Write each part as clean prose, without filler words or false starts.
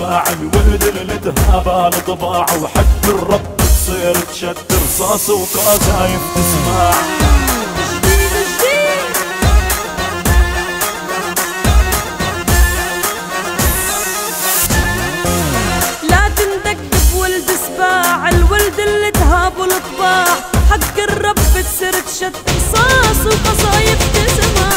سباع الولد اللي تهاب الطباع، وحق الرب تصير تشد رصاص وقذايف تسمع. لا تندكب ولد سباع الولد اللي تهاب الطباع، حق الرب تصير تشد رصاص وقصايف تسمع.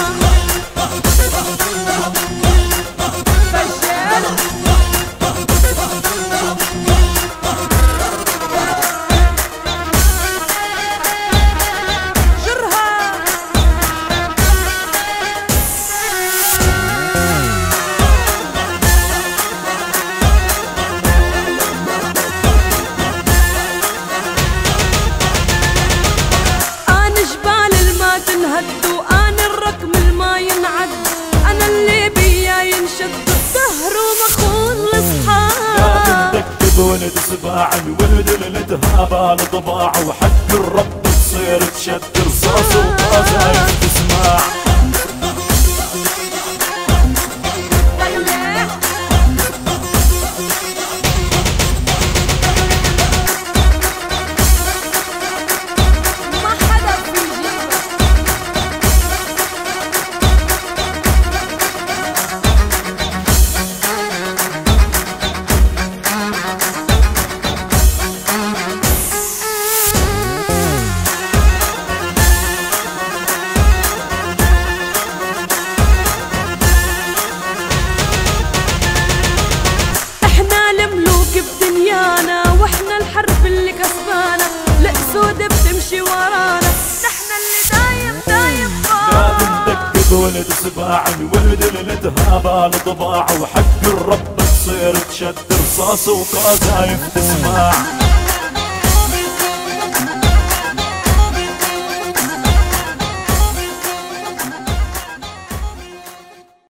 ولد سباع الولد اللي تهاب الطباع، وحق الرب تصير تشد رصاص وقذايف تسمع. واحنا الحرب اللي كسبانة، الاسود بتمشي ورانا، نحنا اللي دايم لازم ندكب ولد سباع الولد اللي تهاب الطباع، وحق الرب تصير تشد رصاص وقذايف تسمع.